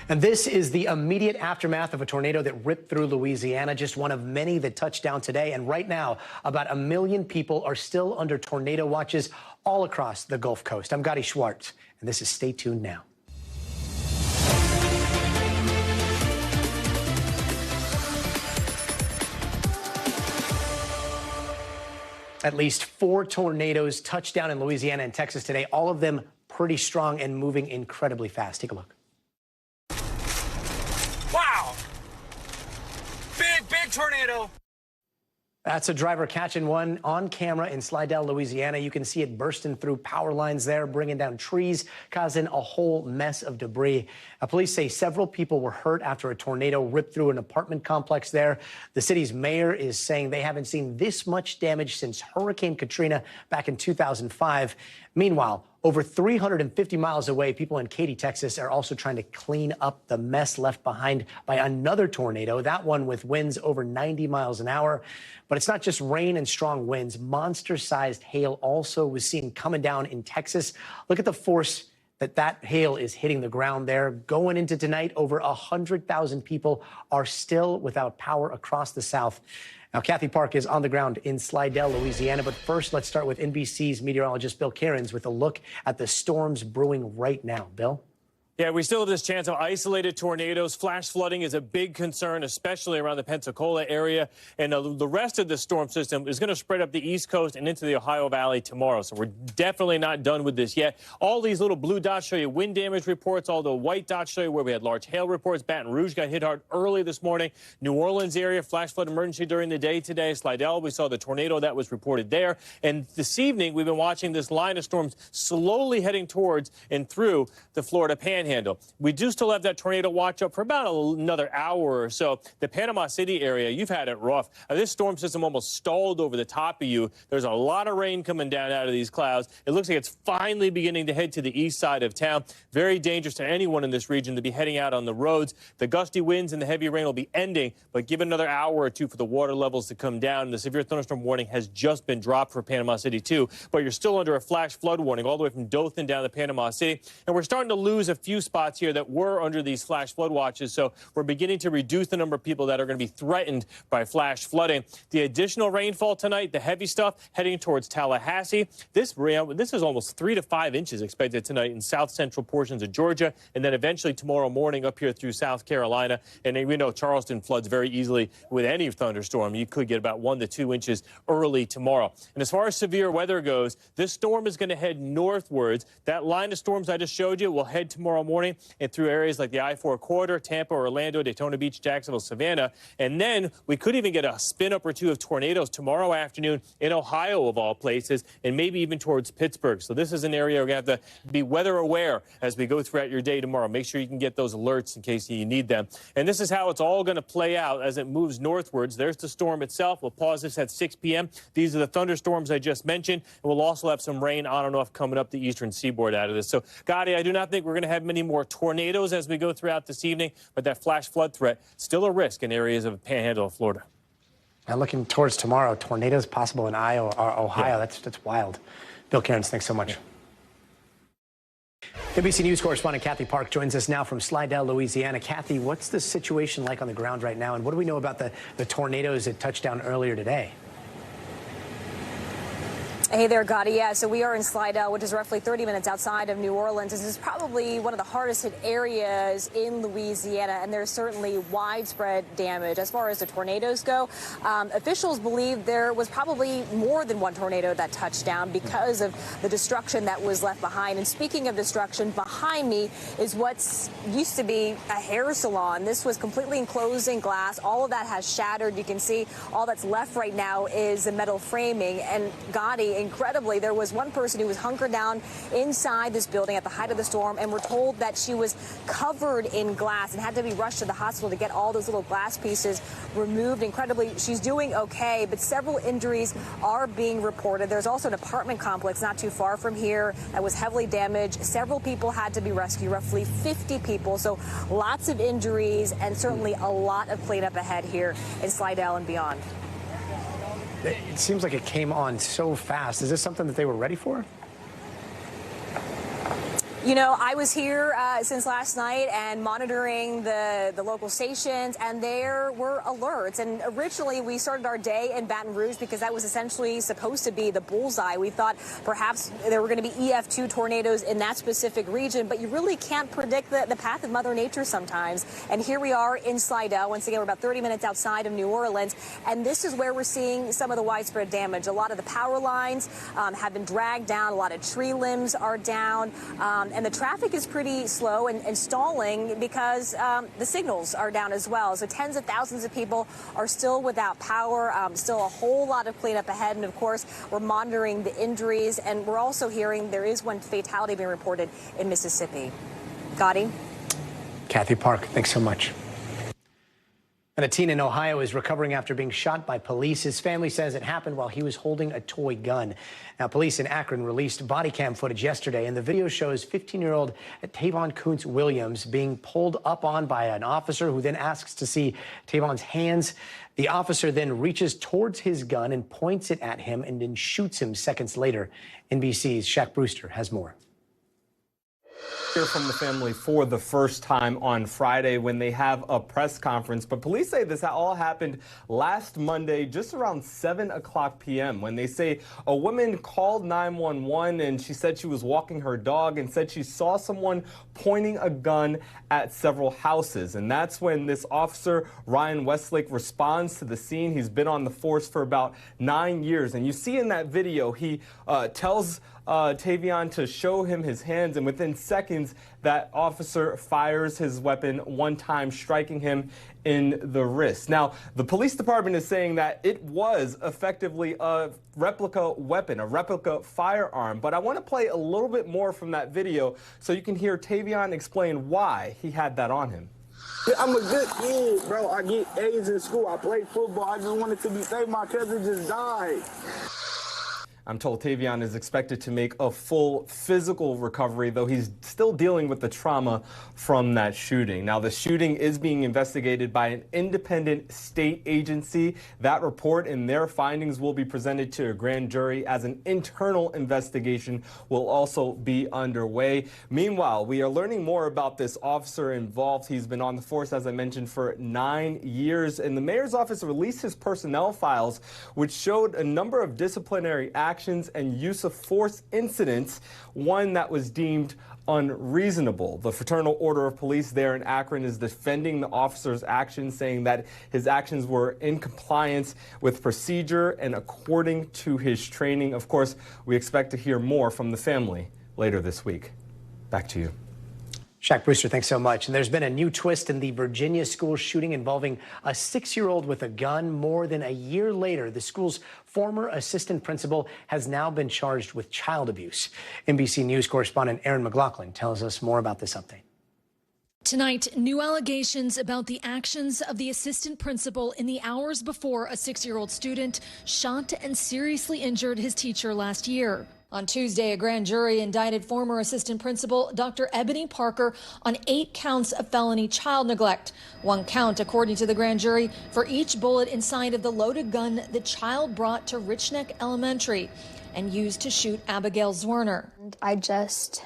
And this is the immediate aftermath of a tornado that ripped through Louisiana, just one of many that touched down today. And right now, about 1 million people are still under tornado watches all across the Gulf Coast. I'm Gadi Schwartz, and this is Stay Tuned Now. At least 4 tornadoes touched down in Louisiana and Texas today, all of them pretty strong and moving incredibly fast. Take a look. Wow! Big tornado. That's a driver catching one on camera in Slidell, Louisiana. You can see it bursting through power lines there, bringing down trees, causing a whole mess of debris. Police say several people were hurt after a tornado ripped through an apartment complex there. The city's mayor is saying they haven't seen this much damage since Hurricane Katrina back in 2005. Meanwhile, over 350 miles away, people in Katy, Texas are also trying to clean up the mess left behind by another tornado, that one with winds over 90 miles an hour. But it's not just rain and strong winds. Monster-sized hail also was seen coming down in Texas. Look at the force that hail is hitting the ground there. Going into tonight, over 100,000 people are still without power across the South. Now, Kathy Park is on the ground in Slidell, Louisiana. But first, let's start with NBC's meteorologist Bill Cairns with a look at the storms brewing right now. Bill? Yeah, we still have this chance of isolated tornadoes. Flash flooding is a big concern, especially around the Pensacola area. And the rest of the storm system is going to spread up the East Coast and into the Ohio Valley tomorrow. So we're definitely not done with this yet. All these little blue dots show you wind damage reports. All the white dots show you where we had large hail reports. Baton Rouge got hit hard early this morning. New Orleans area, flash flood emergency during the day today. Slidell, we saw the tornado that was reported there. And this evening, we've been watching this line of storms slowly heading towards and through the Florida Panhandle. We do still have that tornado watch up for about another hour or so. The Panama City area, you've had it rough. This storm system almost stalled over the top of you. There's a lot of rain coming down out of these clouds. It looks like it's finally beginning to head to the east side of town. Very dangerous to anyone in this region to be heading out on the roads. The gusty winds and the heavy rain will be ending, but give it another hour or two for the water levels to come down. The severe thunderstorm warning has just been dropped for Panama City, too, but you're still under a flash flood warning all the way from Dothan down to Panama City. And we're starting to lose a few spots here that were under these flash flood watches, so we're beginning to reduce the number of people that are going to be threatened by flash flooding. The additional rainfall tonight, the heavy stuff heading towards Tallahassee. This is almost 3 to 5 inches expected tonight in south central portions of Georgia, and then eventually tomorrow morning up here through South Carolina. And we know Charleston floods very easily with any thunderstorm. You could get about 1 to 2 inches early tomorrow. And as far as severe weather goes, this storm is going to head northwards. That line of storms I just showed you will head tomorrow morning and through areas like the I-4 corridor, Tampa, Orlando, Daytona Beach, Jacksonville, Savannah. And then we could even get a spin-up or two of tornadoes tomorrow afternoon in Ohio, of all places, and maybe even towards Pittsburgh. So this is an area we're going to have to be weather aware as we go throughout your day tomorrow. Make sure you can get those alerts in case you need them. And this is how it's all going to play out as it moves northwards. There's the storm itself. We'll pause this at 6 p.m. These are the thunderstorms I just mentioned. And we'll also have some rain on and off coming up the eastern seaboard out of this. So, Gadi, I do not think we're going to have many more tornadoes as we go throughout this evening, but that flash flood threat still a risk in areas of the Panhandle of Florida. And looking towards tomorrow, tornadoes possible in Iowa or Ohio. Yeah. That's wild. Bill Cairns, thanks so much. Yeah. NBC News correspondent Kathy Park joins us now from Slidell, Louisiana. Kathy, what's the situation like on the ground right now, and what do we know about the tornadoes that touched down earlier today? Hey there, Gadi. Yeah, so we are in Slidell, which is roughly 30 minutes outside of New Orleans. This is probably one of the hardest hit areas in Louisiana, and there's certainly widespread damage. As far as the tornadoes go, officials believe there was probably more than one tornado that touched down because of the destruction that was left behind. And speaking of destruction, behind me is what used to be a hair salon. This was completely enclosed in glass. All of that has shattered. You can see all that's left right now is the metal framing. And Gadi, incredibly, there was one person who was hunkered down inside this building at the height of the storm, and we're told that she was covered in glass and had to be rushed to the hospital to get all those little glass pieces removed. Incredibly, she's doing okay, but several injuries are being reported. There's also an apartment complex not too far from here that was heavily damaged. Several people had to be rescued, roughly 50 people. So lots of injuries and certainly a lot of cleanup ahead here in Slidell and beyond. It seems like it came on so fast. Is this something that they were ready for? You know, I was here since last night and monitoring the local stations, and there were alerts. And originally we started our day in Baton Rouge because that was essentially supposed to be the bullseye. We thought perhaps there were going to be EF2 tornadoes in that specific region, but you really can't predict the path of Mother Nature sometimes. And here we are in Slidell. Once again, we're about 30 minutes outside of New Orleans, and this is where we're seeing some of the widespread damage. A lot of the power lines have been dragged down. A lot of tree limbs are down. And the traffic is pretty slow and stalling because the signals are down as well. So tens of thousands of people are still without power, still a whole lot of cleanup ahead. And of course, we're monitoring the injuries, and we're also hearing there is one fatality being reported in Mississippi. Gadi? Kathy Park, thanks so much. And a teen in Ohio is recovering after being shot by police. His family says it happened while he was holding a toy gun. Now, police in Akron released body cam footage yesterday, and the video shows 15-year-old Tavon Kuntz Williams being pulled up on by an officer who then asks to see Tavon's hands. The officer then reaches towards his gun and points it at him and then shoots him seconds later. NBC's Shaq Brewster has more. Hear from the family for the first time on Friday when they have a press conference. But police say this all happened last Monday, just around 7 o'clock p.m. when they say a woman called 911 and she said she was walking her dog and said she saw someone pointing a gun at several houses. And that's when this officer, Ryan Westlake, responds to the scene. He's been on the force for about 9 years. And you see in that video, he tells Tavon to show him his hands, and within seconds that officer fires his weapon one time, striking him in the wrist. Now, the police department is saying that it was effectively a replica weapon, a replica firearm, but I want to play a little bit more from that video so you can hear Tavon explain why he had that on him. I'm a good kid, bro. I get A's in school. I play football. I just wanted to be safe. My cousin just died. I'm told Tavon is expected to make a full physical recovery, though he's still dealing with the trauma from that shooting. Now, the shooting is being investigated by an independent state agency. That report and their findings will be presented to a grand jury as an internal investigation will also be underway. Meanwhile, we are learning more about this officer involved. He's been on the force, as I mentioned, for 9 years. And the mayor's office released his personnel files, which showed a number of disciplinary actions and use of force incidents, one that was deemed unreasonable. The Fraternal Order of Police there in Akron is defending the officer's actions, saying that his actions were in compliance with procedure and according to his training. Of course, we expect to hear more from the family later this week. Back to you. Shaq Brewster, thanks so much. And there's been a new twist in the Virginia school shooting involving a 6-year-old with a gun. More than a year later, the school's former assistant principal has now been charged with child abuse. NBC News correspondent Erin McLaughlin tells us more about this update. Tonight, new allegations about the actions of the assistant principal in the hours before a 6-year-old student shot and seriously injured his teacher last year. On Tuesday, a grand jury indicted former assistant principal Dr. Ebony Parker on 8 counts of felony child neglect. 1 count, according to the grand jury, for each bullet inside of the loaded gun the child brought to Richneck Elementary and used to shoot Abigail Zwerner. I just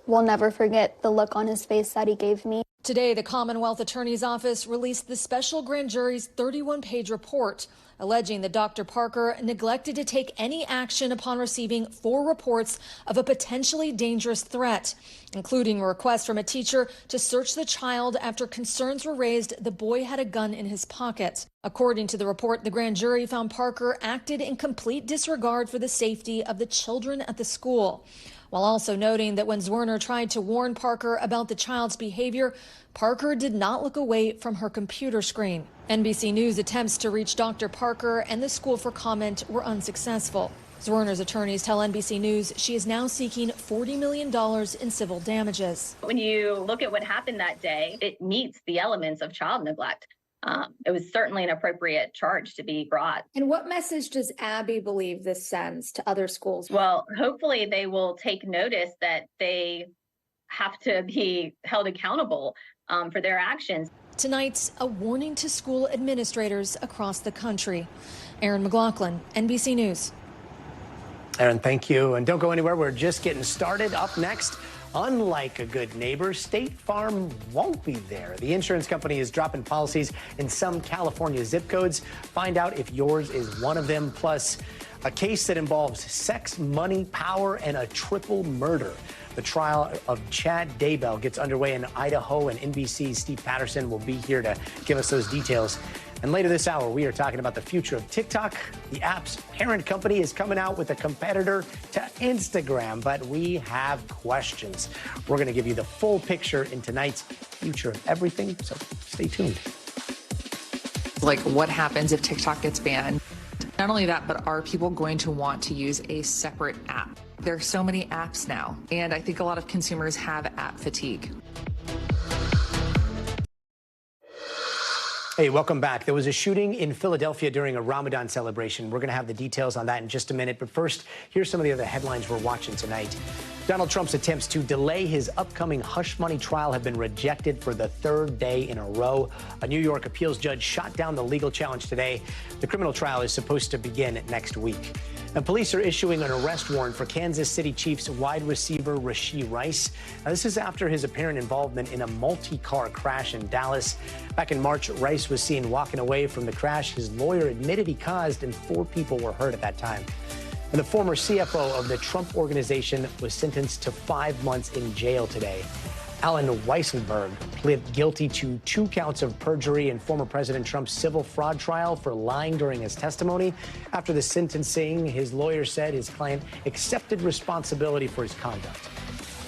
will never forget the look on his face that he gave me. Today, the Commonwealth Attorney's Office released the special grand jury's 31-page report, alleging that Dr. Parker neglected to take any action upon receiving 4 reports of a potentially dangerous threat, including a request from a teacher to search the child after concerns were raised the boy had a gun in his pocket. According to the report, the grand jury found Parker acted in complete disregard for the safety of the children at the school, while also noting that when Zwerner tried to warn Parker about the child's behavior, Parker did not look away from her computer screen. NBC News attempts to reach Dr. Parker and the school for comment were unsuccessful. Zwerner's attorneys tell NBC News she is now seeking $40 million in civil damages. When you look at what happened that day, it meets the elements of child neglect. It was certainly an appropriate charge to be brought. And what message does Abby believe this sends to other schools? Well, hopefully they will take notice that they have to be held accountable for their actions. Tonight, a warning to school administrators across the country. Erin McLaughlin, NBC News. Erin, thank you. And don't go anywhere. We're just getting started. Up next, Unlike a good neighbor, State Farm won't be there. The insurance company is dropping policies in some California zip codes. Find out if yours is one of them. Plus, a case that involves sex, money, power, and a triple murder. The trial of Chad Daybell gets underway in Idaho, and NBC's Steve Patterson will be here to give us those details. And later this hour, we are talking about the future of TikTok. The app's parent company is coming out with a competitor to Instagram, but we have questions. We're going to give you the full picture in tonight's Future of Everything, so stay tuned. Like, what happens if TikTok gets banned? Not only that, but are people going to want to use a separate app? There are so many apps now, and I think a lot of consumers have app fatigue. Hey, welcome back. There was a shooting in Philadelphia during a Ramadan celebration. We're going to have the details on that in just a minute. But first, here's some of the other headlines we're watching tonight. Donald Trump's attempts to delay his upcoming hush money trial have been rejected for the third day in a row. A New York appeals judge shot down the legal challenge today. The criminal trial is supposed to begin next week. And police are issuing an arrest warrant for Kansas City Chiefs wide receiver Rashee Rice. Now, this is after his apparent involvement in a multi-car crash in Dallas. Back in March, Rice was seen walking away from the crash his lawyer admitted he caused, and 4 people were hurt at that time. And the former CFO of the Trump Organization was sentenced to 5 months in jail today. Alan Weisselberg pled guilty to 2 counts of perjury in former President Trump's civil fraud trial for lying during his testimony. After the sentencing, his lawyer said his client accepted responsibility for his conduct.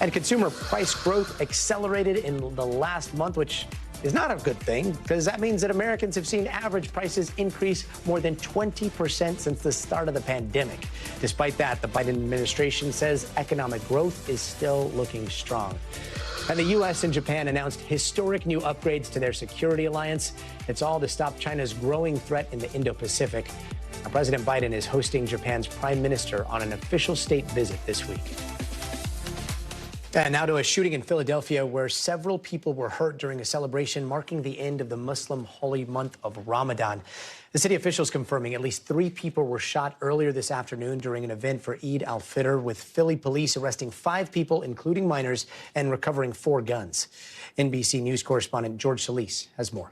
And consumer price growth accelerated in the last month, which is not a good thing, because that means that Americans have seen average prices increase more than 20% since the start of the pandemic. Despite that, the Biden administration says economic growth is still looking strong. And the U.S. and Japan announced historic new upgrades to their security alliance. It's all to stop China's growing threat in the Indo-Pacific. Now, President Biden is hosting Japan's prime minister on an official state visit this week. And now to a shooting in Philadelphia where several people were hurt during a celebration marking the end of the Muslim holy month of Ramadan. The city officials confirming at least 3 people were shot earlier this afternoon during an event for Eid al-Fitr, with Philly police arresting 5 people, including minors, and recovering 4 guns. NBC News correspondent George Solis has more.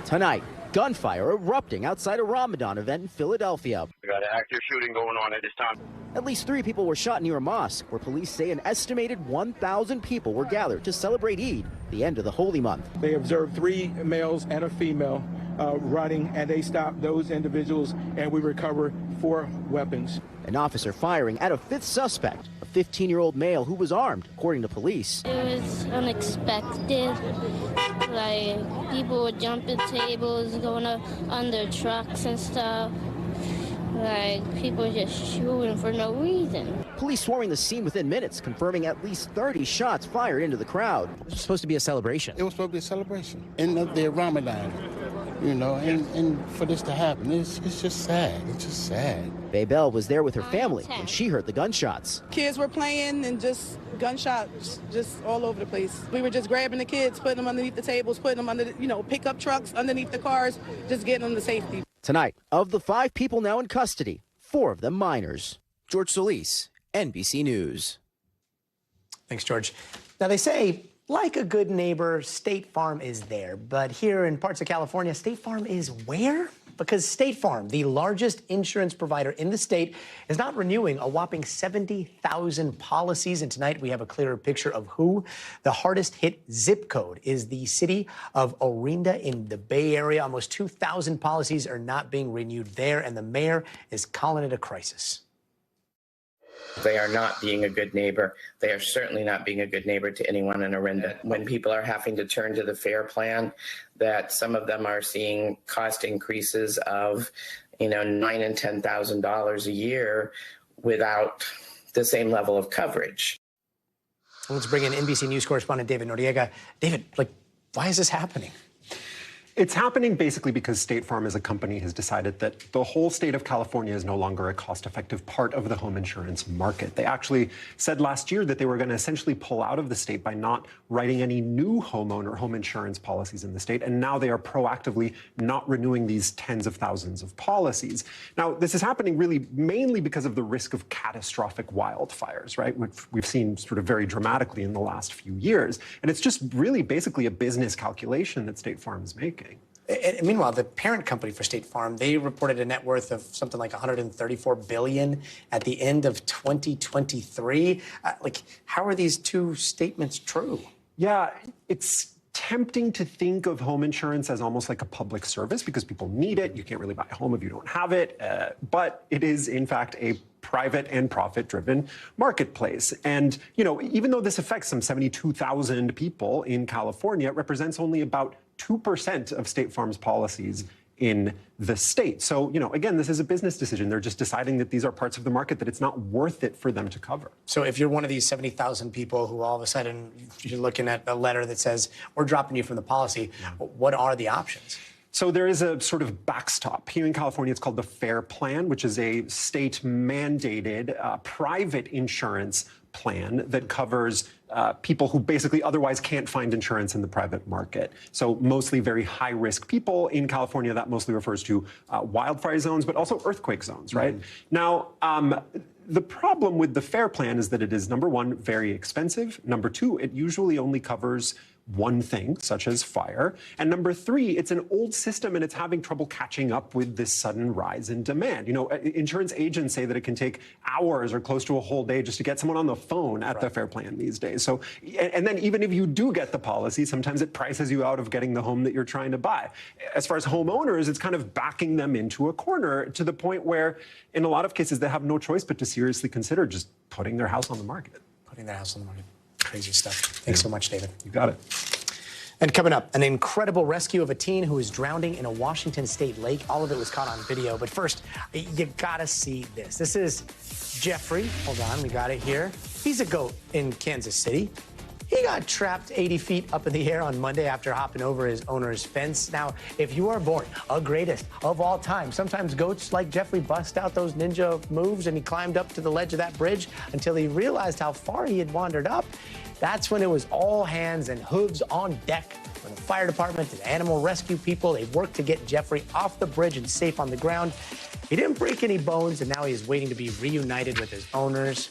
Tonight, gunfire erupting outside a Ramadan event in Philadelphia. We got an active shooting going on at this time. At least 3 people were shot near a mosque, where police say an estimated 1,000 people were gathered to celebrate Eid, the end of the holy month. They observed 3 males and a female running, and they stopped those individuals, and we recovered 4 weapons. An officer firing at a 5th suspect, a 15-year-old male who was armed, according to police. It was unexpected. Like, people were jumping tables, going up under trucks and stuff. Like, people just shooting for no reason. Police swarming the scene within minutes, confirming at least 30 shots fired into the crowd. It was supposed to be a celebration. It was supposed to be a celebration. End of the Ramadan, you know, and for this to happen, it's just sad. It's just sad. Baybell was there with her family when she heard the gunshots. Kids were playing and just gunshots just all over the place. We were just grabbing the kids, putting them underneath the tables, putting them under, pickup trucks underneath the cars, just getting them to safety. Tonight, of the 5 people now in custody, 4 of them minors. George Solis, NBC News. Thanks, George. Now, they say, like a good neighbor, State Farm is there. But here in parts of California, State Farm is where? Because State Farm, the largest insurance provider in the state, is not renewing a whopping 70,000 policies. And tonight we have a clearer picture of who. The hardest hit zip code is the city of Orinda in the Bay Area. Almost 2,000 policies are not being renewed there, and the mayor is calling it a crisis. They are not being a good neighbor. They are certainly not being a good neighbor to anyone in Orinda. When people are having to turn to the FAIR plan, that some of them are seeing cost increases of, $9,000 and $10,000 a year without the same level of coverage. Let's bring in NBC News correspondent David Noriega. David, why is this happening? It's happening basically because State Farm as a company has decided that the whole state of California is no longer a cost-effective part of the home insurance market. They actually said last year that they were going to essentially pull out of the state by not writing any new homeowner home insurance policies in the state, and now they are proactively not renewing these tens of thousands of policies. Now, this is happening really mainly because of the risk of catastrophic wildfires, right, which we've seen sort of very dramatically in the last few years. And it's just really basically a business calculation that State Farm is making. And meanwhile, the parent company for State Farm, they reported a net worth of something like $134 billion at the end of 2023. How are these two statements true? Yeah, it's tempting to think of home insurance as almost like a public service because people need it. You can't really buy a home if you don't have it. But it is, in fact, a private and profit-driven marketplace. And, even though this affects some 72,000 people in California, it represents only about 2% of State Farm's policies in the state. So, again, this is a business decision. They're just deciding that these are parts of the market that it's not worth it for them to cover. So if you're one of these 70,000 people who all of a sudden you're looking at a letter that says, we're dropping you from the policy, what are the options? So there is a sort of backstop. Here in California, it's called the FAIR Plan, which is a state-mandated private insurance plan that covers people who basically otherwise can't find insurance in the private market. So mostly very high-risk people. In California, that mostly refers to wildfire zones, but also earthquake zones, right? Now, the problem with the FAIR Plan is that it is, number one, very expensive. Number two, it usually only covers one thing, such as fire. And number three, it's an old system and it's having trouble catching up with this sudden rise in demand. Insurance agents say that it can take hours or close to a whole day just to get someone on the phone at the FAIR Plan these days. So, and then even if you do get the policy, sometimes it prices you out of getting the home that you're trying to buy. As far as homeowners, it's kind of backing them into a corner to the point where, in a lot of cases, they have no choice but to seriously consider just putting their house on the market. Putting their house on the market. Crazy stuff. Thanks so much, David. You got it. And coming up, an incredible rescue of a teen who is drowning in a Washington state lake. All of it was caught on video. But first, you gotta see this. This is Jeffrey. Hold on, we got it here. He's a goat in Kansas City. He got trapped 80 feet up in the air on Monday after hopping over his owner's fence. Now, if you are born a greatest of all time, sometimes goats like Jeffrey bust out those ninja moves, and he climbed up to the ledge of that bridge until he realized how far he had wandered up. That's when it was all hands and hooves on deck. When the fire department and animal rescue people, they worked to get Jeffrey off the bridge and safe on the ground. He didn't break any bones, and now he's waiting to be reunited with his owners.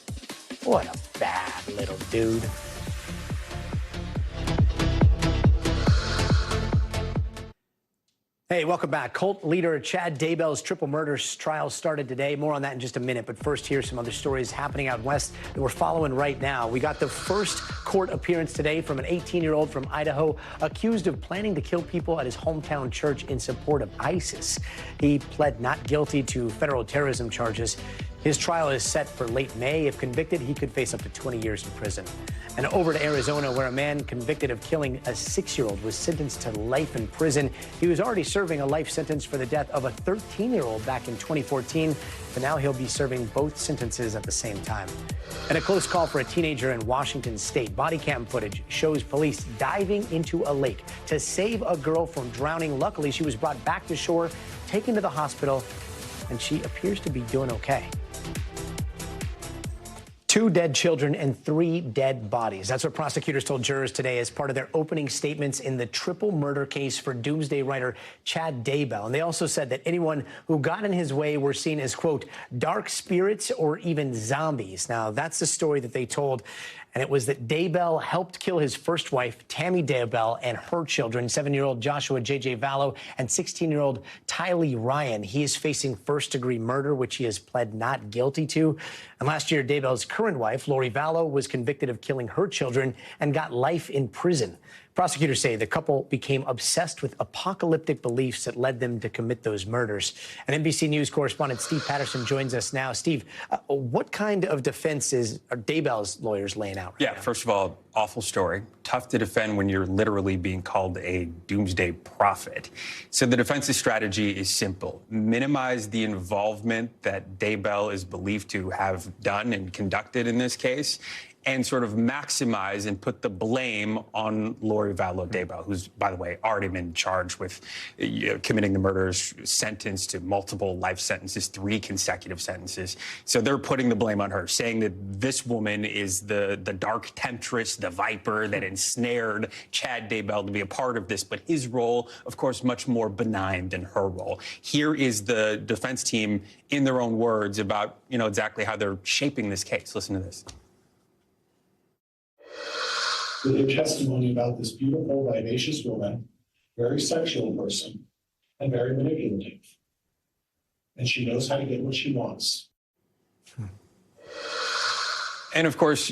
What a bad little dude. Hey, welcome back. Cult leader Chad Daybell's triple murder trial started today. More on that in just a minute. But first, here's some other stories happening out west that we're following right now. We got the first court appearance today from an 18-year-old from Idaho accused of planning to kill people at his hometown church in support of ISIS. He pled not guilty to federal terrorism charges. His trial is set for late May. If convicted, he could face up to 20 years in prison. And over to Arizona, where a man convicted of killing a 6-year-old was sentenced to life in prison. He was already serving a life sentence for the death of a 13-year-old back in 2014, but now he'll be serving both sentences at the same time. And a close call for a teenager in Washington state. Body cam footage shows police diving into a lake to save a girl from drowning. Luckily, she was brought back to shore, taken to the hospital, and she appears to be doing okay. 2 dead children and 3 dead bodies. That's what prosecutors told jurors today as part of their opening statements in the triple murder case for Doomsday writer Chad Daybell. And they also said that anyone who got in his way were seen as, quote, dark spirits or even zombies. Now, that's the story that they told. And it was that Daybell helped kill his first wife, Tammy Daybell, and her children, 7-year-old Joshua J.J. Vallow and 16-year-old Tylee Ryan. He is facing first-degree murder, which he has pled not guilty to. And last year, Daybell's current wife, Lori Vallow, was convicted of killing her children and got life in prison. Prosecutors say the couple became obsessed with apocalyptic beliefs that led them to commit those murders. And NBC News correspondent Steve Patterson joins us now. Steve, what kind of defenses are Daybell's lawyers laying out right now? First of all, awful story. Tough to defend when you're literally being called a doomsday prophet. So the defense's strategy is simple. Minimize the involvement that Daybell is believed to have done and conducted in this case, and sort of maximize and put the blame on Lori Vallow Daybell, who's, by the way, already been charged with committing the murders, sentenced to multiple life sentences, 3 consecutive sentences. So they're putting the blame on her, saying that this woman is the dark temptress, the viper that ensnared Chad Daybell to be a part of this. But his role, of course, much more benign than her role. Here is the defense team in their own words about, exactly how they're shaping this case. Listen to this. With her testimony about this beautiful, vivacious woman, very sexual person, and very manipulative. And she knows how to get what she wants. And of course,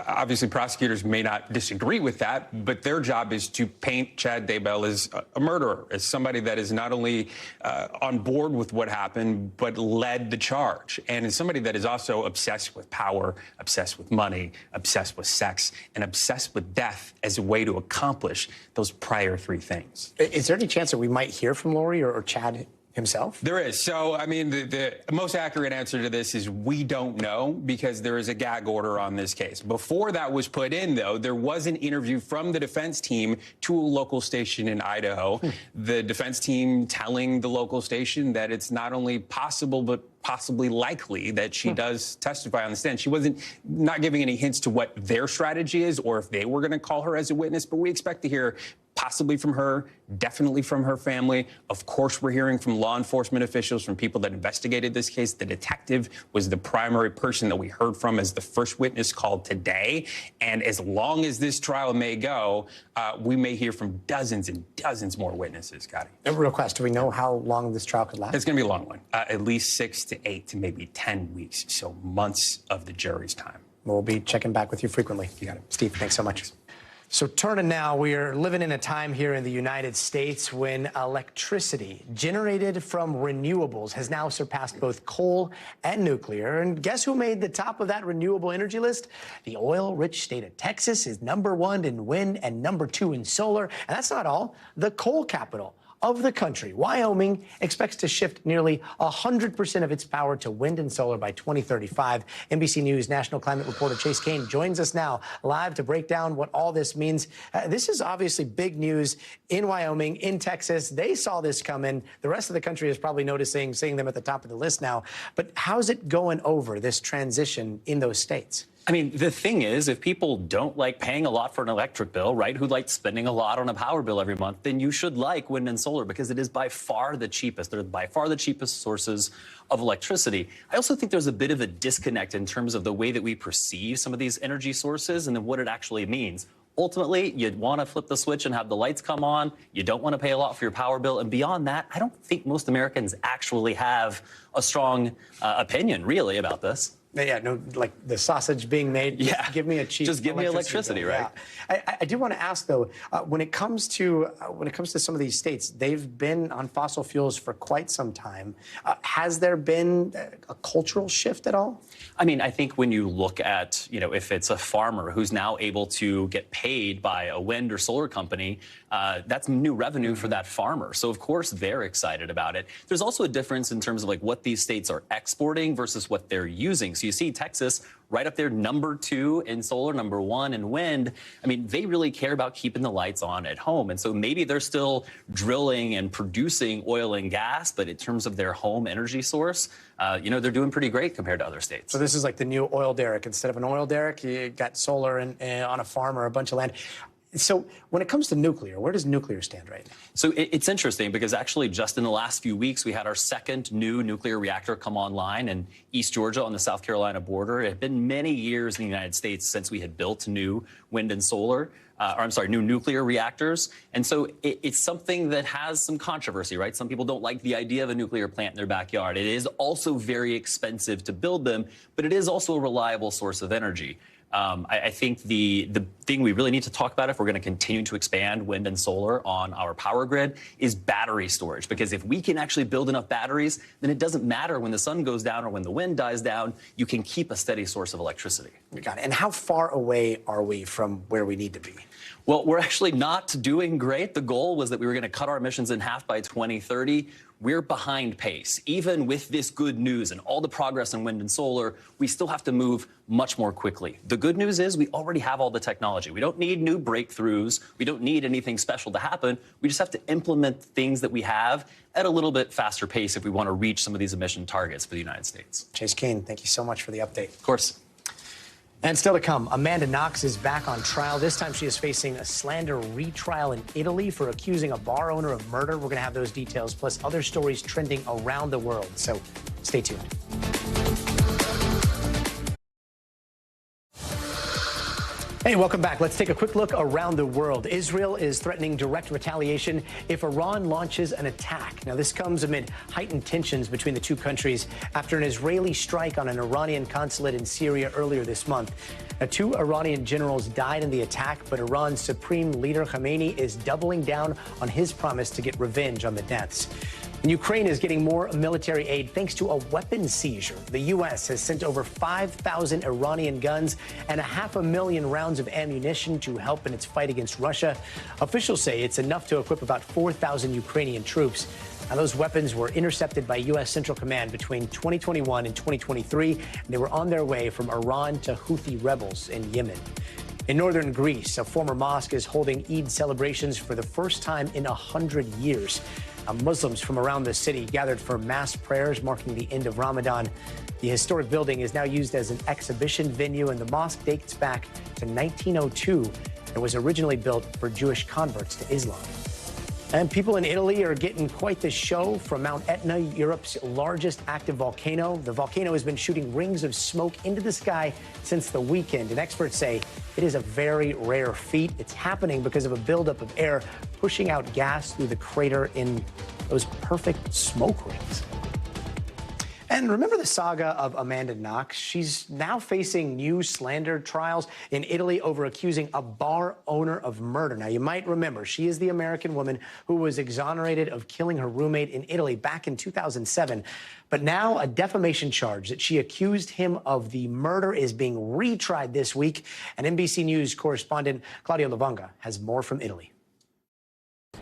obviously prosecutors may not disagree with that, but their job is to paint Chad Daybell as a murderer, as somebody that is not only on board with what happened, but led the charge, and as somebody that is also obsessed with power, obsessed with money, obsessed with sex, and obsessed with death as a way to accomplish those prior 3 things. Is there any chance that we might hear from Lori or Chad himself? There is. So, I mean, the most accurate answer to this is we don't know, because there is a gag order on this case. Before that was put in, though, there was an interview from the defense team to a local station in Idaho. The defense team telling the local station that it's not only possible, but possibly likely that she does testify on the stand. She wasn't not giving any hints to what their strategy is or if they were going to call her as a witness, but we expect to hear possibly from her, definitely from her family. Of course, we're hearing from law enforcement officials, from people that investigated this case. The detective was the primary person that we heard from as the first witness called today. And as long as this trial may go, we may hear from dozens and dozens more witnesses, Gadi. Real question, do we know how long this trial could last? It's going to be a long one, at least 6 to 8 to maybe 10 weeks, so months of the jury's time. We'll be checking back with you frequently. You got it. Steve, thanks so much. So turning now, we are living in a time here in the United States when electricity generated from renewables has now surpassed both coal and nuclear. And guess who made the top of that renewable energy list? The oil-rich state of Texas is #1 in wind and #2 in solar. And that's not all. The coal capital of the country, Wyoming, expects to shift nearly 100% of its power to wind and solar by 2035. NBC News national climate reporter Chase Kane joins us now live to break down what all this means. This is obviously big news in Wyoming, in Texas. They saw this coming. The rest of the country is probably seeing them at the top of the list now. But how's it going over this transition in those states? I mean, the thing is, if people don't like paying a lot for an electric bill, right, who like spending a lot on a power bill every month, then you should like wind and solar because it is by far the cheapest. They're by far the cheapest sources of electricity. I also think there's a bit of a disconnect in terms of the way that we perceive some of these energy sources and then what it actually means. Ultimately, you'd want to flip the switch and have the lights come on. You don't want to pay a lot for your power bill. And beyond that, I don't think most Americans actually have a strong opinion, really, about this. Yeah, no, like the sausage being made. Yeah, give me a cheap. Just give me electricity, right? Yeah. I do want to ask though, when it comes to some of these states, they've been on fossil fuels for quite some time. Has there been a cultural shift at all? I mean, I think when you look at, if it's a farmer who's now able to get paid by a wind or solar company, that's new revenue for that farmer. So of course they're excited about it. There's also a difference in terms of like what these states are exporting versus what they're using. So you see Texas right up there, #2 in solar, #1 in wind. I mean, they really care about keeping the lights on at home. And so maybe they're still drilling and producing oil and gas, but in terms of their home energy source, they're doing pretty great compared to other states. So this is like the new oil derrick. Instead of an oil derrick, you got solar and on a farm or a bunch of land. So when it comes to nuclear, where does nuclear stand right now? So it's interesting because actually just in the last few weeks, we had our second new nuclear reactor come online in East Georgia on the South Carolina border. It had been many years in the United States since we had built new wind and solar, new nuclear reactors. And so it's something that has some controversy, right? Some people don't like the idea of a nuclear plant in their backyard. It is also very expensive to build them, but it is also a reliable source of energy. I think the thing we really need to talk about if we're going to continue to expand wind and solar on our power grid is battery storage. Because if we can actually build enough batteries, then it doesn't matter when the sun goes down or when the wind dies down. You can keep a steady source of electricity. Got it. And how far away are we from where we need to be? Well, we're actually not doing great. The goal was that we were going to cut our emissions in half by 2030. We're behind pace. Even with this good news and all the progress in wind and solar, we still have to move much more quickly. The good news is we already have all the technology. We don't need new breakthroughs. We don't need anything special to happen. We just have to implement things that we have at a little bit faster pace if we want to reach some of these emission targets for the United States. Chase Kane, thank you so much for the update. Of course. And still to come, Amanda Knox is back on trial. This time she is facing a slander retrial in Italy for accusing a bar owner of murder. We're going to have those details, plus other stories trending around the world. So stay tuned. Hey, welcome back. Let's take a quick look around the world. Israel is threatening direct retaliation if Iran launches an attack. Now, this comes amid heightened tensions between the two countries after an Israeli strike on an Iranian consulate in Syria earlier this month. Now, 2 Iranian generals died in the attack, but Iran's supreme leader Khamenei is doubling down on his promise to get revenge on the deaths. And Ukraine is getting more military aid thanks to a weapons seizure. The U.S. has sent over 5,000 Iranian guns and 500,000 rounds of ammunition to help in its fight against Russia. Officials say it's enough to equip about 4,000 Ukrainian troops. Now, those weapons were intercepted by U.S. Central Command between 2021 and 2023, and they were on their way from Iran to Houthi rebels in Yemen. In northern Greece, a former mosque is holding Eid celebrations for the first time in 100 years. Muslims from around the city gathered for mass prayers marking the end of Ramadan. The historic building is now used as an exhibition venue, and the mosque dates back to 1902 and was originally built for Jewish converts to Islam. And people in Italy are getting quite the show from Mount Etna, Europe's largest active volcano. The volcano has been shooting rings of smoke into the sky since the weekend, and experts say it is a very rare feat. It's happening because of a buildup of air pushing out gas through the crater in those perfect smoke rings. And remember the saga of Amanda Knox? She's now facing new slander trials in Italy over accusing a bar owner of murder. Now, you might remember, she is the American woman who was exonerated of killing her roommate in Italy back in 2007. But now a defamation charge that she accused him of the murder is being retried this week. And NBC News correspondent Claudia Lavanga has more from Italy.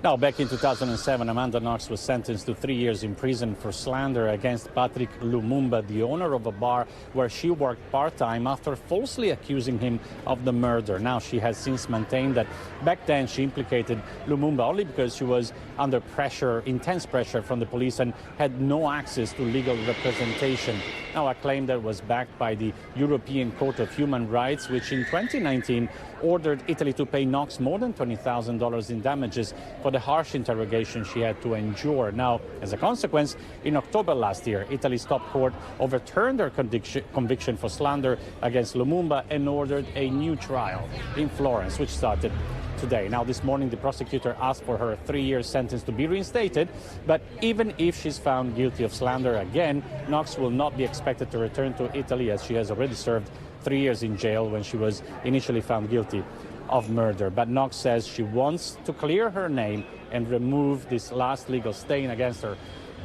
Now, back in 2007, Amanda Knox was sentenced to 3 years in prison for slander against Patrick Lumumba, the owner of a bar where she worked part-time, after falsely accusing him of the murder. Now, she has since maintained that back then she implicated Lumumba only because she was under pressure, intense pressure from the police, and had no access to legal representation. Now, a claim that was backed by the European Court of Human Rights, which in 2019 ordered Italy to pay Knox more than $20,000 in damages for the harsh interrogation she had to endure. Now, as a consequence, in October last year, Italy's top court overturned her conviction for slander against Lumumba and ordered a new trial in Florence, which started today. Now, this morning, the prosecutor asked for her 3-year sentence to be reinstated, but even if she's found guilty of slander again, Knox will not be expected to return to Italy, as she has already served 3 years in jail when she was initially found guilty of murder. But Knox says she wants to clear her name and remove this last legal stain against her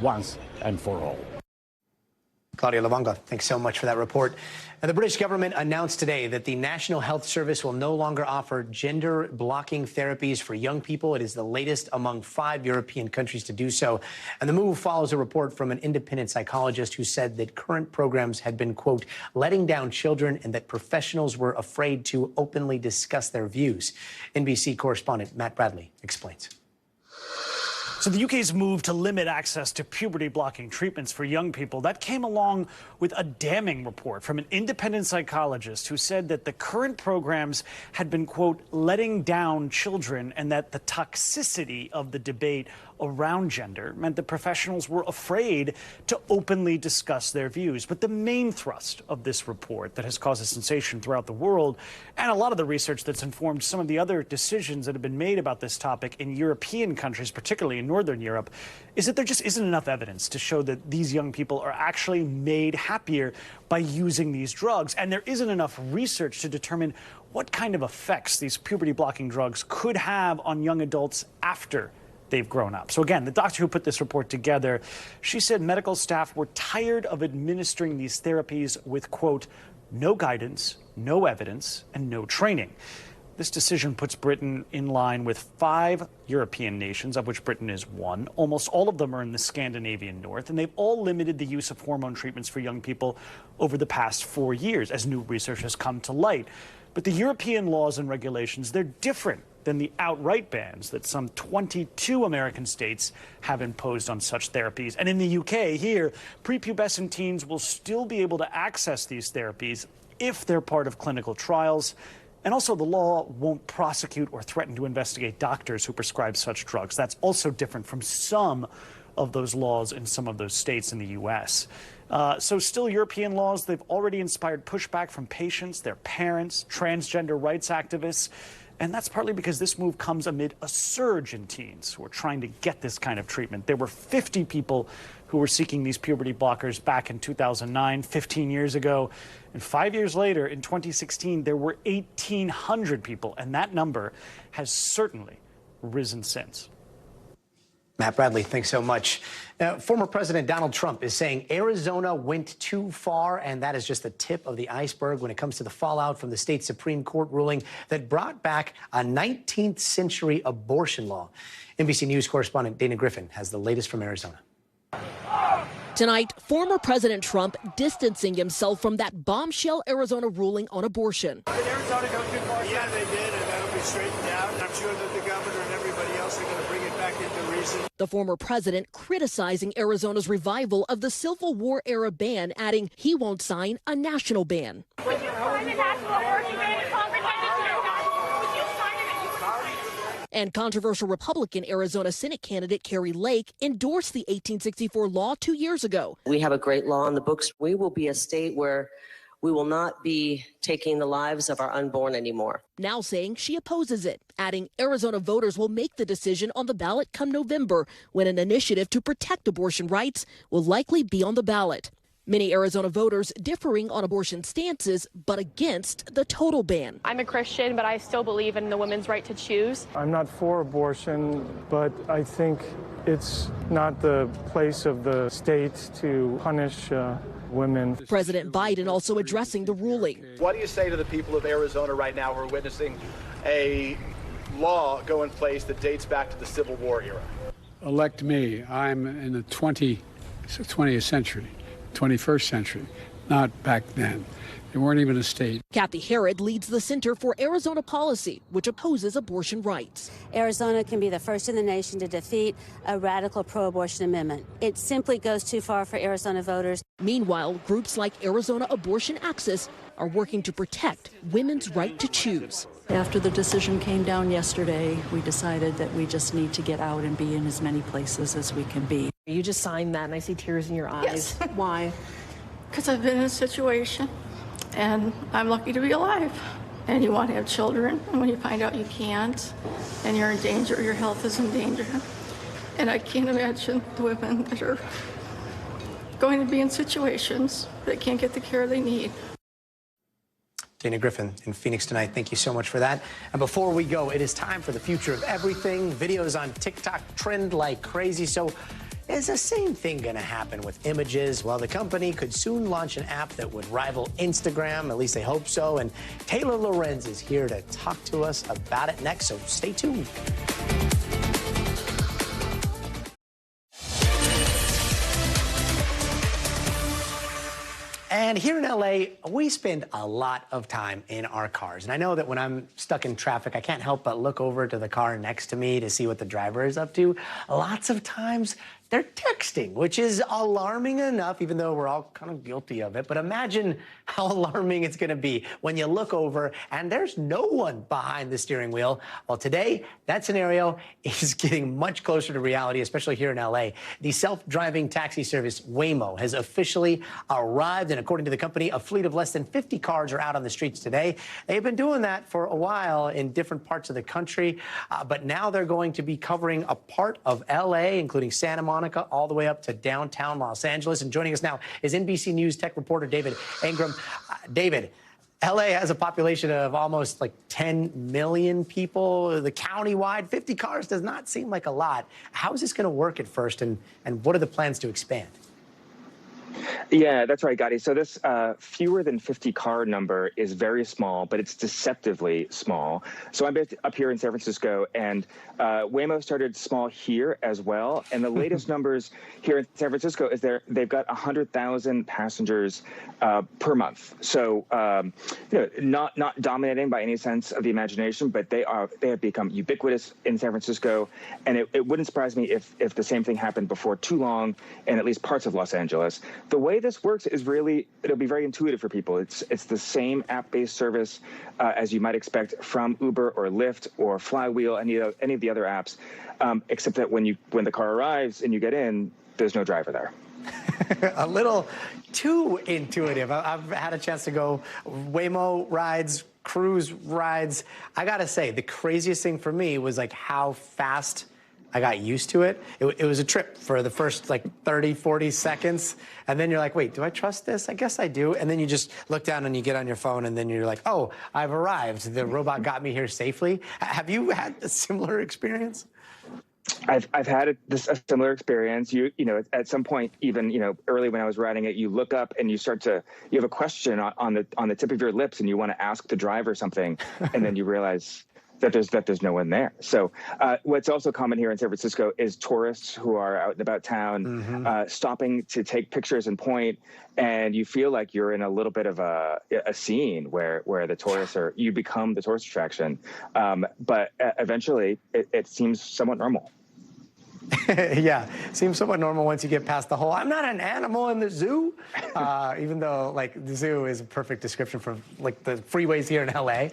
once and for all. Claudia Lavanga, thanks so much for that report. And the British government announced today that the National Health Service will no longer offer gender-blocking therapies for young people. It is the latest among 5 European countries to do so. And the move follows a report from an independent psychologist who said that current programs had been, quote, letting down children, and that professionals were afraid to openly discuss their views. NBC correspondent Matt Bradley explains. So the UK's move to limit access to puberty-blocking treatments for young people, that came along with a damning report from an independent psychologist who said that the current programs had been, quote, letting down children, and that the toxicity of the debate around gender meant that professionals were afraid to openly discuss their views. But the main thrust of this report that has caused a sensation throughout the world, and a lot of the research that's informed some of the other decisions that have been made about this topic in European countries, particularly in Northern Europe, is that there just isn't enough evidence to show that these young people are actually made happier by using these drugs. And there isn't enough research to determine what kind of effects these puberty-blocking drugs could have on young adults after they've grown up. So again, the doctor who put this report together, she said medical staff were tired of administering these therapies with, quote, no guidance, no evidence, and no training. This decision puts Britain in line with 5 European nations, of which Britain is one. Almost all of them are in the Scandinavian north, and they've all limited the use of hormone treatments for young people over the past 4 years as new research has come to light. But the European laws and regulations, they're different than the outright bans that some 22 American states have imposed on such therapies. And in the UK, here, prepubescent teens will still be able to access these therapies if they're part of clinical trials. And also, the law won't prosecute or threaten to investigate doctors who prescribe such drugs. That's also different from some of those laws in some of those states in the U.S. So still European laws, they've already inspired pushback from patients, their parents, transgender rights activists. And that's partly because this move comes amid a surge in teens who are trying to get this kind of treatment. There were 50 people who were seeking these puberty blockers back in 2009, 15 years ago. And 5 years later, in 2016, there were 1,800 people. And that number has certainly risen since. Matt Bradley, thanks so much. Now, former President Donald Trump is saying Arizona went too far, and that is just the tip of the iceberg when it comes to the fallout from the state Supreme Court ruling that brought back a 19th century abortion law. NBC News correspondent Dana Griffin has the latest from Arizona. Tonight, former President Trump distancing himself from that bombshell Arizona ruling on abortion. Did Arizona go too far? Yeah, they did, and that'll be straightened out. I'm sure that the governor and everybody else are going to bring it back into reason. The former president criticizing Arizona's revival of the Civil War era ban, adding he won't sign a national ban. Would you sign a national abortion ban if Congress had to? Would you sign it? And controversial Republican Arizona Senate candidate Carrie Lake endorsed the 1864 law 2 years ago. We have a great law on the books. We will be a state where we will not be taking the lives of our unborn anymore. Now saying she opposes it, adding Arizona voters will make the decision on the ballot come November, when an initiative to protect abortion rights will likely be on the ballot. Many Arizona voters differing on abortion stances, but against the total ban. I'm a Christian, but I still believe in the women's right to choose. I'm not for abortion, but I think it's not the place of the state to punish women. President Biden also addressing the ruling. What do you say to the people of Arizona right now who are witnessing a law go in place that dates back to the Civil War era? Elect me. I'm in the 20th century. 21st century, not back then. They weren't even a state. Kathy Herod leads the Center for Arizona Policy, which opposes abortion rights. Arizona can be the first in the nation to defeat a radical pro-abortion amendment. It simply goes too far for Arizona voters. Meanwhile, groups like Arizona Abortion Access are working to protect women's right to choose. After the decision came down yesterday, we decided that we just need to get out and be in as many places as we can be. You just signed that and I see tears in your eyes. Yes. Why? Because I've been in a situation and I'm lucky to be alive. And you want to have children, and when you find out you can't, and you're in danger, your health is in danger. And I can't imagine the women that are going to be in situations that can't get the care they need. Dana Griffin in Phoenix tonight. Thank you so much for that. And before we go, it is time for the future of everything. Videos on TikTok trend like crazy. So is the same thing going to happen with images? Well, the company could soon launch an app that would rival Instagram. At least they hope so. And Taylor Lorenz is here to talk to us about it next. So stay tuned. And here in LA, we spend a lot of time in our cars. And I know that when I'm stuck in traffic, I can't help but look over to the car next to me to see what the driver is up to. Lots of times, they're texting, which is alarming enough, even though we're all kind of guilty of it. But imagine how alarming it's going to be when you look over and there's no one behind the steering wheel. Well, today, that scenario is getting much closer to reality, especially here in LA. The self-driving taxi service Waymo has officially arrived. And according to the company, a fleet of less than 50 cars are out on the streets today. They've been doing that for a while in different parts of the country. But now they're going to be covering a part of LA, including Santa Monica, all the way up to downtown Los Angeles. And joining us now is NBC News tech reporter David Ingram. David, LA has a population of almost like 10 million people. The county-wide 50 cars does not seem like a lot. How is this going to work at first, and what are the plans to expand? Yeah, that's right, Gadi. So this fewer than 50 car number is very small, but it's deceptively small. So I'm based up here in San Francisco, and Waymo started small here as well. And the latest numbers here in San Francisco is they've got 100,000 passengers per month. So not dominating by any sense of the imagination, but they have become ubiquitous in San Francisco. And it wouldn't surprise me if the same thing happened before too long in at least parts of Los Angeles. The way this works is it'll be very intuitive for people. It's the same app-based service as you might expect from Uber or Lyft or Flywheel, any of the other apps, except that when the car arrives and you get in, there's no driver there. A little too intuitive. I've had a chance to go Waymo rides, cruise rides. I gotta say, the craziest thing for me was like how fast I got used to it. It was a trip for the first like 30, 40 seconds. And then you're like, wait, do I trust this? I guess I do. And then you just look down and you get on your phone and then you're like, oh, I've arrived. The robot got me here safely. Have you had a similar experience? I've had a similar experience. You know, at some point, even, early when I was riding it, you look up and you have a question on the tip of your lips and you want to ask the driver something. And then you realize that there's no one there. So what's also common here in San Francisco is tourists who are out and about town, stopping to take pictures and point, and you feel like you're in a little bit of a scene where the tourists you become the tourist attraction. But eventually it seems somewhat normal. Yeah, seems somewhat normal once you get past the whole, I'm not an animal in the zoo, even though like the zoo is a perfect description for like the freeways here in LA.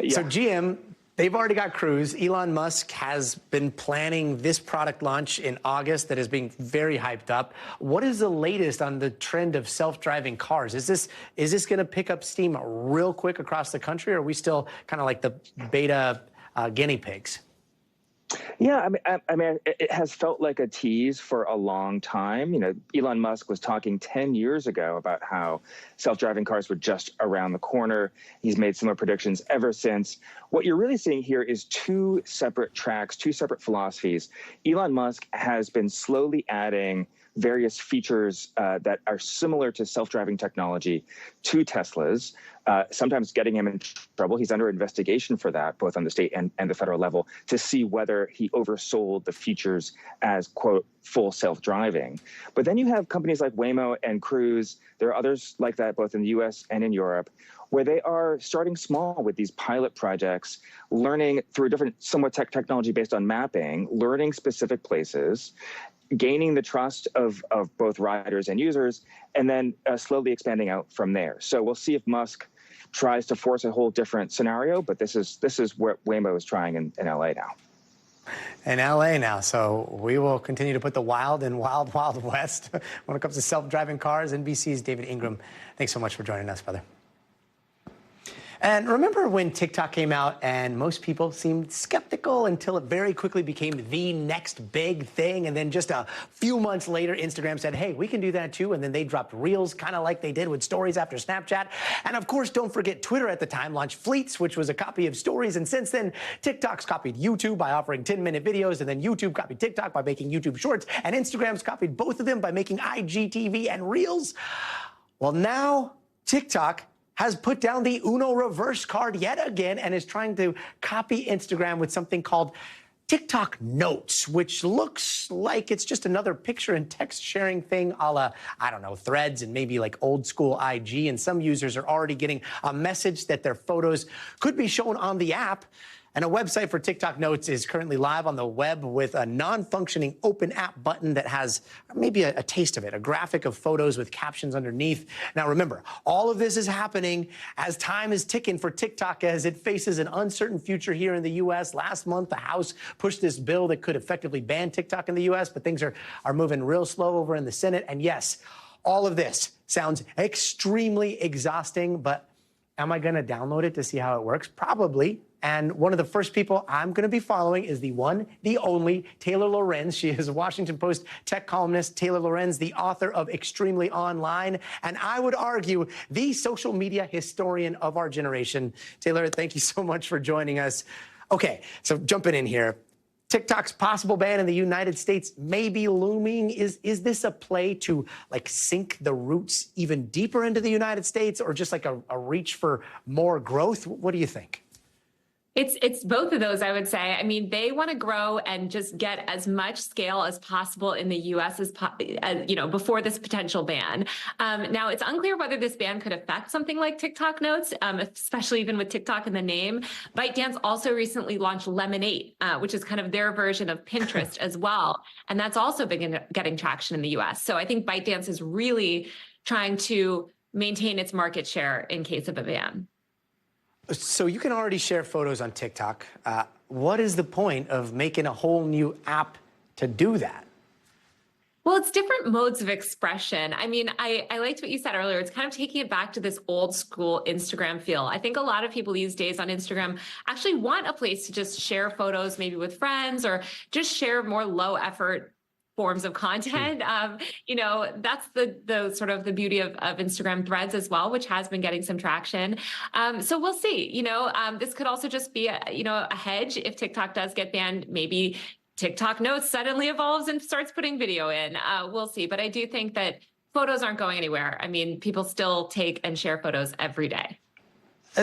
So GM, they've already got Cruise. Elon Musk has been planning this product launch in August that is being very hyped up. What is the latest on the trend of self-driving cars? Is this going to pick up steam real quick across the country, or are we still kind of like the beta guinea pigs? Yeah, I mean, it has felt like a tease for a long time. Elon Musk was talking 10 years ago about how self-driving cars were just around the corner. He's made similar predictions ever since. What you're really seeing here is two separate tracks, two separate philosophies. Elon Musk has been slowly adding various features that are similar to self-driving technology to Teslas, sometimes getting him in trouble. He's under investigation for that, both on the state and the federal level, to see whether he oversold the features as, quote, full self-driving. But then you have companies like Waymo and Cruise. There are others like that, both in the US and in Europe, where they are starting small with these pilot projects, learning through different, somewhat technology based on mapping, learning specific places, gaining the trust of both riders and users, and then slowly expanding out from there. So we'll see if Musk tries to force a whole different scenario, but this is what Waymo is trying in LA now. In LA now, so we will continue to put the wild in wild west when it comes to self-driving cars. NBC's David Ingram, thanks so much for joining us, brother. And remember when TikTok came out and most people seemed skeptical until it very quickly became the next big thing. And then just a few months later, Instagram said, hey, we can do that too. And then they dropped Reels, kind of like they did with Stories after Snapchat. And of course, don't forget Twitter at the time launched Fleets, which was a copy of Stories. And since then, TikTok's copied YouTube by offering 10-minute videos. And then YouTube copied TikTok by making YouTube Shorts. And Instagram's copied both of them by making IGTV and Reels. Well, now TikTok has put down the Uno reverse card yet again and is trying to copy Instagram with something called TikTok Notes, which looks like it's just another picture and text sharing thing a la, I don't know, Threads and maybe like old school IG. And some users are already getting a message that their photos could be shown on the app. And a website for TikTok Notes is currently live on the web with a non-functioning open app button that has maybe a taste of it, a graphic of photos with captions underneath. Now, remember, all of this is happening as time is ticking for TikTok as it faces an uncertain future here in the U.S. Last month, the House pushed this bill that could effectively ban TikTok in the U.S., but things are moving real slow over in the Senate. And yes, all of this sounds extremely exhausting, but am I going to download it to see how it works? Probably. And one of the first people I'm going to be following is the one, the only Taylor Lorenz. She is a Washington Post tech columnist. Taylor Lorenz, the author of Extremely Online, and I would argue the social media historian of our generation. Taylor, thank you so much for joining us. Okay, so jumping in here. TikTok's possible ban in the United States may be looming. Is this a play to like sink the roots even deeper into the United States, or just like a reach for more growth? What do you think? It's both of those, I would say. I mean, they want to grow and just get as much scale as possible in the U.S. as before this potential ban. Now, it's unclear whether this ban could affect something like TikTok Notes, especially even with TikTok in the name. ByteDance also recently launched Lemonade, which is kind of their version of Pinterest as well, and that's also been getting traction in the U.S. So I think ByteDance is really trying to maintain its market share in case of a ban. So you can already share photos on TikTok. What is the point of making a whole new app to do that? Well, it's different modes of expression. I mean, I liked what you said earlier. It's kind of taking it back to this old school Instagram feel. I think a lot of people these days on Instagram actually want a place to just share photos, maybe with friends, or just share more low effort forms of content. That's the sort of the beauty of Instagram Threads as well, which has been getting some traction. So we'll see. This could also just be a hedge if TikTok does get banned. Maybe TikTok Notes suddenly evolves and starts putting video in. We'll see. But I do think that photos aren't going anywhere. I mean, people still take and share photos every day.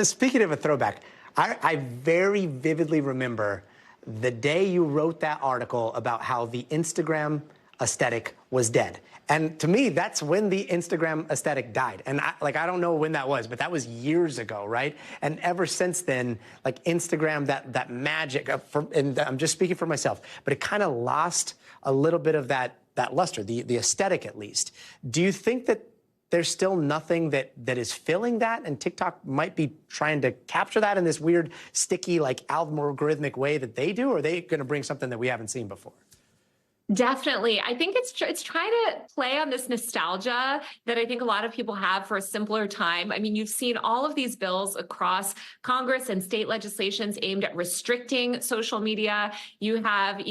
Speaking of a throwback, I very vividly remember the day you wrote that article about how the Instagram aesthetic was dead. And to me, that's when the Instagram aesthetic died. And I don't know when that was, but that was years ago, right? And ever since then, like Instagram, that magic, and I'm just speaking for myself, but it kind of lost a little bit of that luster, the aesthetic at least. Do you think that there's still nothing that is filling that, and TikTok might be trying to capture that in this weird, sticky, like algorithmic way that they do, or are they going to bring something that we haven't seen before? Definitely. I think it's trying to play on this nostalgia that I think a lot of people have for a simpler time. I mean, you've seen all of these bills across Congress and state legislations aimed at restricting social media. You have,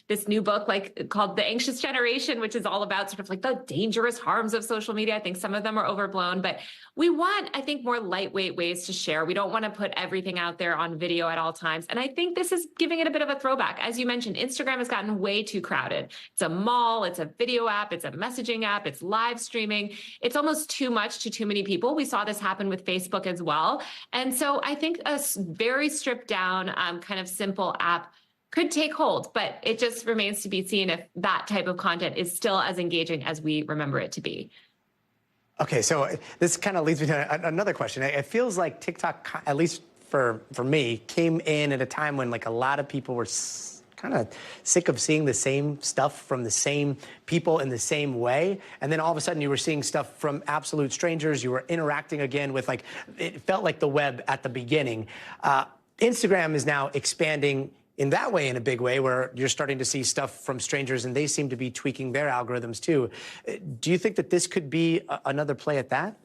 this new book called The Anxious Generation, which is all about sort of like the dangerous harms of social media. I think some of them are overblown, but we want, I think, more lightweight ways to share. We don't want to put everything out there on video at all times. And I think this is giving it a bit of a throwback. As you mentioned, Instagram has gotten way too crowded. It's a mall, it's a video app, it's a messaging app, it's live streaming. It's almost too much to too many people. We saw this happen with Facebook as well. And so I think a very stripped down kind of simple app could take hold, but it just remains to be seen if that type of content is still as engaging as we remember it to be. Okay, so this kind of leads me to another question. It feels like TikTok, at least for me, came in at a time when like a lot of people were kind of sick of seeing the same stuff from the same people in the same way. And then all of a sudden you were seeing stuff from absolute strangers. You were interacting again with it felt like the web at the beginning. Instagram is now expanding in that way, in a big way, where you're starting to see stuff from strangers and they seem to be tweaking their algorithms too. Do you think that this could be another play at that?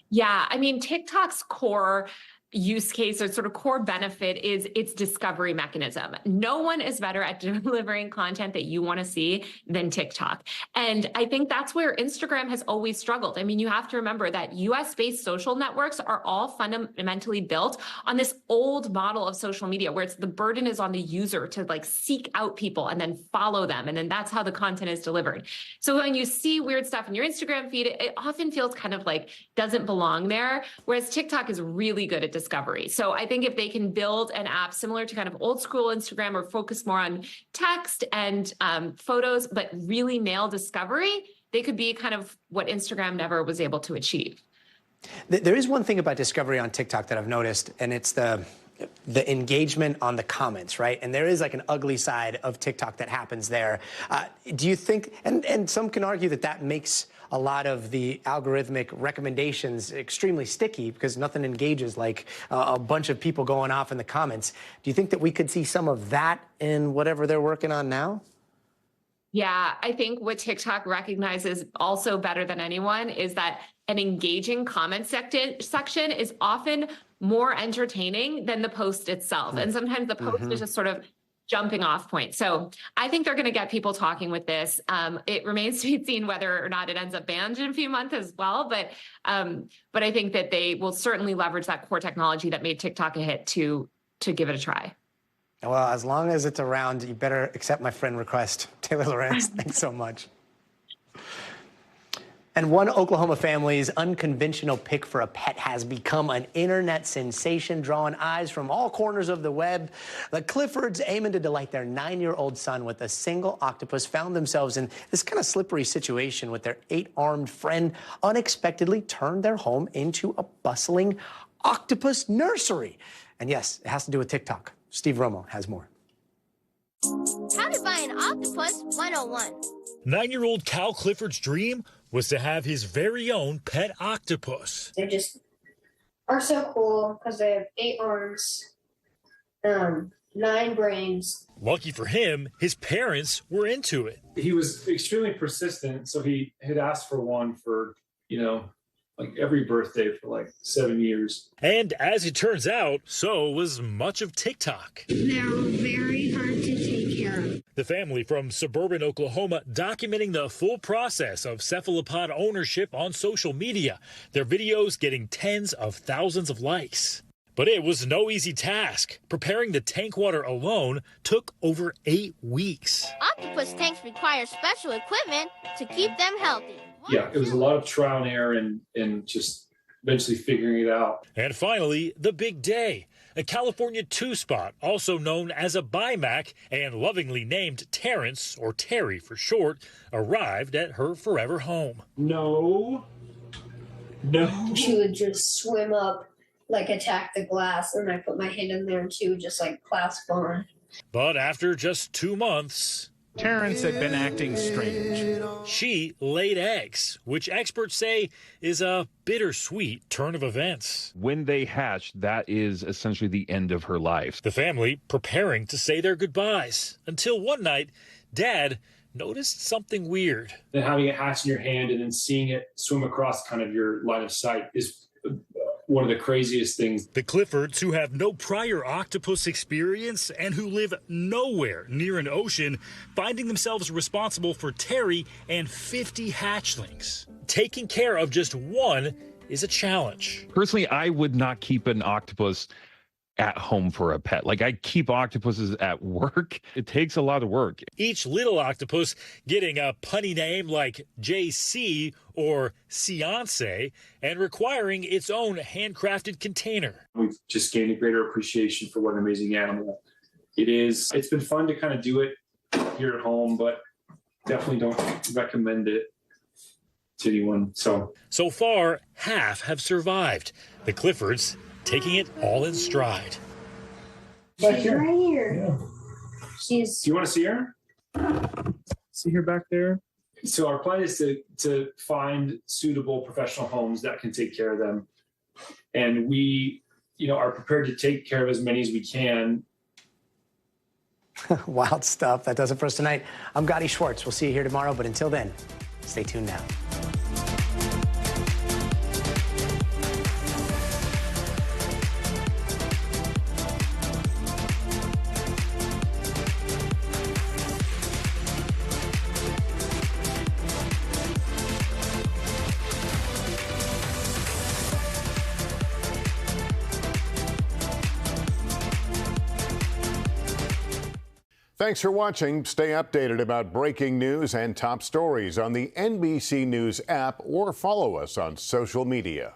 Yeah, I mean, TikTok's core use case or sort of core benefit is its discovery mechanism. No one is better at delivering content that you want to see than TikTok. And I think that's where Instagram has always struggled. I mean, you have to remember that US-based social networks are all fundamentally built on this old model of social media where the burden is on the user to seek out people and then follow them. And then that's how the content is delivered. So when you see weird stuff in your Instagram feed, it often feels kind of like doesn't belong there. Whereas TikTok is really good at discovery. So I think if they can build an app similar to kind of old school Instagram or focus more on text and photos, but really nail discovery, they could be kind of what Instagram never was able to achieve. There is one thing about discovery on TikTok that I've noticed, and it's the engagement on the comments, right? And there is an ugly side of TikTok that happens there. Do you think, and some can argue that makes a lot of the algorithmic recommendations extremely sticky because nothing engages like a bunch of people going off in the comments. Do you think that we could see some of that in whatever they're working on now? Yeah, I think what TikTok recognizes also better than anyone is that an engaging comment section is often more entertaining than the post itself. And sometimes the post is just sort of jumping off point. So I think they're going to get people talking with this. It remains to be seen whether or not it ends up banned in a few months as well. But I think that they will certainly leverage that core technology that made TikTok a hit to give it a try. Well, as long as it's around, you better accept my friend request. Taylor Lorenz, thanks so much. And one Oklahoma family's unconventional pick for a pet has become an internet sensation, drawing eyes from all corners of the web. The Cliffords, aiming to delight their 9-year-old son with a single octopus, found themselves in this kind of slippery situation with their 8-armed friend, unexpectedly turned their home into a bustling octopus nursery. And yes, it has to do with TikTok. Steve Romo has more. How to buy an octopus 101. 9-year-old Cal Clifford's dream was to have his very own pet octopus. They just are so cool because they have 8 arms, 9 brains. Lucky for him, his parents were into it. He was extremely persistent, so he had asked for one for, like every birthday for like 7 years. And as it turns out, so was much of TikTok. They're very hard to take care of. The family from suburban Oklahoma documenting the full process of cephalopod ownership on social media. Their videos getting tens of thousands of likes. But it was no easy task. Preparing the tank water alone took over 8 weeks. Octopus tanks require special equipment to keep them healthy. Yeah, it was a lot of trial and error and just eventually figuring it out. And finally, the big day. A California 2-spot, also known as a BIMAC and lovingly named Terrence, or Terry for short, arrived at her forever home. No. She would just swim up, like attack the glass, and I put my hand in there and she would just like clasp on. But after just 2 months, Terrence had been acting strange. She laid eggs, which experts say is a bittersweet turn of events. When they hatched, that is essentially the end of her life. The family preparing to say their goodbyes until one night, Dad noticed something weird. Then having it hatch in your hand and then seeing it swim across kind of your line of sight is one of the craziest things. The Cliffords, who have no prior octopus experience and who live nowhere near an ocean, finding themselves responsible for Terry and 50 hatchlings. Taking care of just one is a challenge. Personally, I would not keep an octopus at home for a pet. Like, I keep octopuses at work. It takes a lot of work. Each little octopus getting a punny name like JC or Ciance and requiring its own handcrafted container. We've just gained a greater appreciation for what an amazing animal it is. It's been fun to kind of do it here at home, but definitely don't recommend it to anyone. So far, half have survived. The Cliffords taking it all in stride. She's right here. Yeah. Do you want to see her? See her back there? So our plan is to find suitable professional homes that can take care of them. And we, are prepared to take care of as many as we can. Wild stuff. That does it for us tonight. I'm Gadi Schwartz. We'll see you here tomorrow. But until then, stay tuned now. Thanks for watching. Stay updated about breaking news and top stories on the NBC News app or follow us on social media.